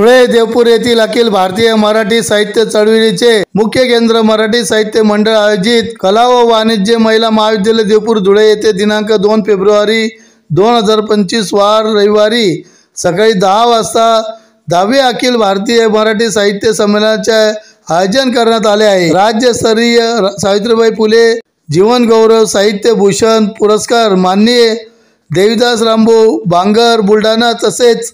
धुळे देवपूर येथील अखिल भारतीय मराठी साहित्य चळवळीचे मुख्य केंद्र मराठी साहित्य मंडळ आयोजित कला व वाणिज्य महिला महाविद्यालय देवपूर धुळे येथे दिनांक 2 फेब्रुवारी 2025 वार रविवारी सकाळी 10 वाजता 10वे अखिल भारतीय मराठी साहित्य संमेलनाचे आयोजन करण्यात आले आहे। राज्यस्तरीय सावित्रीबाई फुले जीवन गौरव साहित्य भूषण पुरस्कार माननीय देवीदास रामभाऊ बांगर बुलढाणा तसेच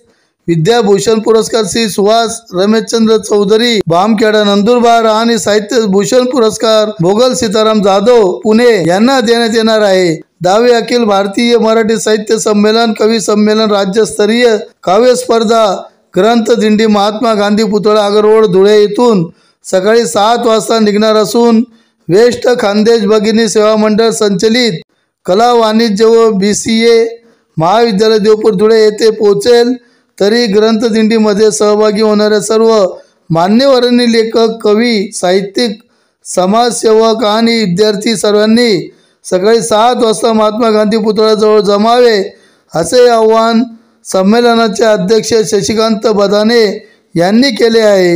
विद्याभूषण पुरस्कार श्री सुहास रमेशचंद्र चौधरी बामखेडा नंदुरबार आणि साहित्य भूषण पुरस्कार भोगल सीताराम जाधव पुणे यांना देण्यात येणार आहे। 10वे अखिल भारतीय मराठी साहित्य संमेलन कवी संमेलन राज्यस्तरीय काव्य स्पर्धा ग्रंथ दिंडी महात्मा गांधी पुतळा आगररोड धुळे येथून सकाळी 7 वाजता निघणार असून वेस्ट खानदेश भगिनी सेवा मंडळ संचलित कला वाणिज्य व BCA महाविद्यालय देवपूर धुळे येथे पोहोचेल। तरी ग्रंथ दिंडीमध्ये सहभागी होणाऱ्या सर्व मान्यवरांनी लेखक कवी साहित्यिक समाजसेवक आणि विद्यार्थी सर्वांनी सकाळी 7 वाजता महात्मा गांधी पुतळ्याजवळ जमावे असे आवाहन संमेलनाचे अध्यक्ष शशिकांत बदाने यांनी केले आहे।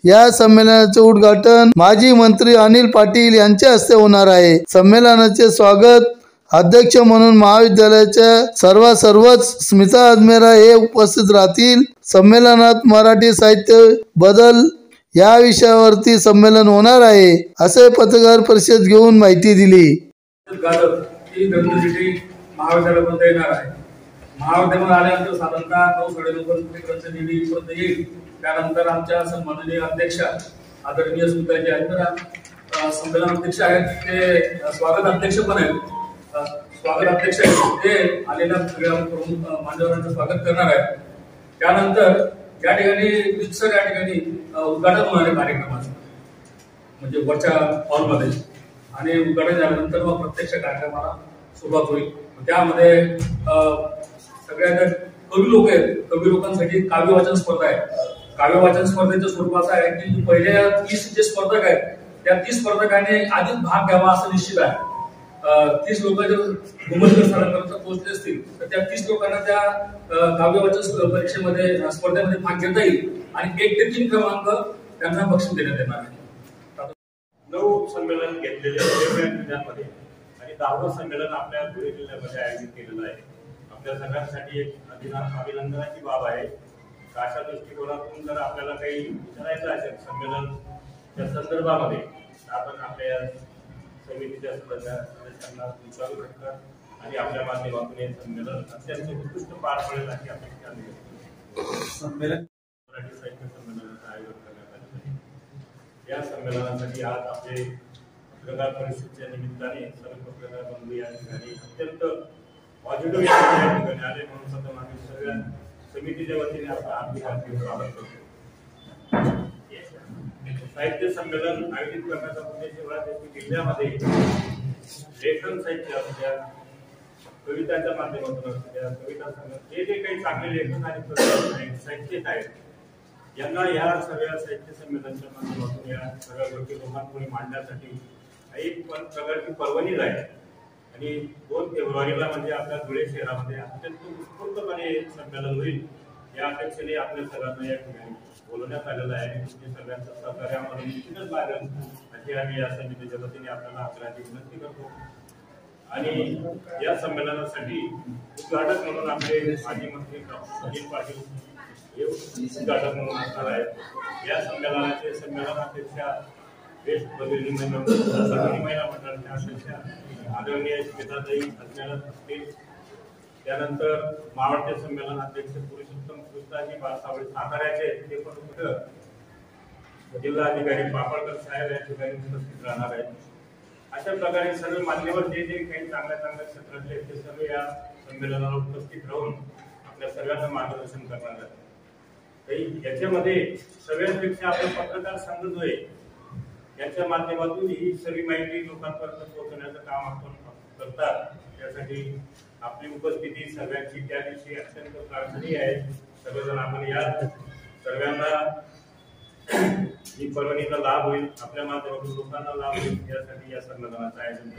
या संमेलनाचे उद्घाटन माजी मंत्री अनिल पाटील यांच्या हस्ते होणार आहे। संमेलनाचे स्वागत अध्यक्ष म्हणून महाविद्यालयाच्या सर्वच स्मिता अजमेरा हे उपस्थित राहतील। संमेलनात मराठी साहित्य बदल या विषयावरती संमेलन होणार आहे असे पत्रकार परिषद घेऊन माहिती दिली। महाविद्यालयामध्ये येणार आहे। महाविद्यालयामध्ये आल्यानंतर साधारणतः 9-9:30 ग्रंथदिंडी पर्यंत येईल। त्यानंतर आमच्या सन्माननीय अध्यक्ष आदरणीय स्मिताजी अजमेरा संमेलन अध्यक्ष आहेत, ते स्वागत अध्यक्ष पण आहेत। स्वागत अध्यक्ष ते आलेल्या सगळ्या मान्यवरांचं स्वागत करणार आहेत। त्यानंतर या ठिकाणी रितसर या ठिकाणी उद्घाटन होणार आहे कार्यक्रमाचं, म्हणजे वरच्या हॉलमध्ये, आणि उद्घाटन झाल्यानंतर मग प्रत्यक्ष कार्यक्रमाला सुरुवात होईल। त्यामध्ये सगळ्या कवी लोक आहेत, कवी लोकांसाठी काव्य वाचन स्पर्धा आहे। काव्य वाचन स्पर्धेचं स्वरूप असं आहे की पहिल्या 30 जे स्पर्धक आहेत त्या 30 स्पर्धकांनी आधीच भाग घ्यावा असं निश्चित आहे। 30 लोक जर भूमंडळ स्तरापर्यंत पोहोचले असतील तर त्या 30 लोकांना त्या काव्य वाचन परीक्षेमध्ये स्पर्धेमध्ये भाग घेता येईल आणि 1 ते 3 क्रमांक त्यांना बक्षीस देण्यात येणार आहे। 9 संमेलन घेतलेले वेगवेगळ्या जिल्ह्यांमध्ये आणि 10वं संमेलन आपल्या धुळे जिल्ह्यामध्ये आयोजित केलेलं आहे। आपल्या सगळ्यांसाठी एक अभिनंदनाची बाब आहे। अशा दृष्टिकोनातून जर आपल्याला काही विचारायचं असेल संमेलनच्या संदर्भामध्ये आपण आपल्या समितीच्या सदस्यांना विचारू शकता आणि आपल्या माध्यमातून हे संमेलन अत्यंत उत्कृष्ट पार पडेल अशी अपेक्षा आहे। संमेलन मराठी साहित्य संमेलनाचं आयोजन करण्यात आलं आहे। या संमेलनासाठी आज आपले पत्रकार परिषदेच्या निमित्ताने सर्व पत्रकार बंधू या ठिकाणी अत्यंत पॉझिटिव्ह या ठिकाणी आले, म्हणून सध्या आम्ही सगळ्या समितीच्या वतीने आपलं हार्दिक स्वागत करतो। साहित्य संमेलन आयोजित करण्याचा उद्देश एवढा आहे की जिल्ह्यामध्ये लेखन साहित्य असल्या, कवितांच्या माध्यमातून असल्या, कविता संग्रह जे काही चांगले लेखन आणि साहित्यिक आहेत यांना या सगळ्या साहित्य संमेलनाच्या माध्यमातून या सगळ्या गोष्टी लोकांपुढे मांडण्यासाठी एक प्रकारची पर्वणी आहे। आणि 2 फेब्रुवारीला म्हणजे आपल्या धुळे शहरामध्ये अत्यंत उत्स्फूर्तपणे संमेलन होईल या अपेक्षेने आपल्या सर्वांना या ठिकाणी बोलवण्यात आलेलं आहे। सगळ्यांचं सहकार्य आम्हाला निश्चितच लागेल अशी आम्ही या समितीच्या वतीने आपल्याला आग्रहाची विनंती करतो। आणि या संमेलनासाठी उद्घाटक म्हणून आपले माजी मंत्री अनिल पाटील हे उद्घाटक म्हणून असणार आहेत। या संमेलनाध्यक्ष वेस्ट भगिनी महिला मंडळाच्या अध्यक्ष आदरणीय स्मिताताई अजमेरा असतील। त्यानंतर मावळते संमेलन अध्यक्ष पुरुषोत्तम कृष्णाजी बाळसावळे साताऱ्याचे ते पण जिल्हा अधिकारी पापळकर साहेब या ठिकाणी उपस्थित राहणार आहेत। अशा प्रकारे सर्व मान्यवर जे काही चांगल्या क्षेत्रातले ते सर्व या संमेलनाला उपस्थित राहून आपल्या सर्वांना मार्गदर्शन करणार आहेत। याच्यामध्ये सगळ्यांपेक्षा आपला पत्रकार संघ जो आहे याच्या माध्यमातून ही सगळी माहिती लोकांपर्यंत पोहोचवण्याचं काम आपण करतात। त्यासाठी आपली उपस्थिती सर्वांची त्या दिवशी अत्यंत प्रार्थनीय आहे। सर्वजण आपण या सर्वांना ही पर्वणीचा लाभ होईल, आपल्या माध्यमातून लोकांना लाभ होईल यासाठी या संमेलनाचं आयोजन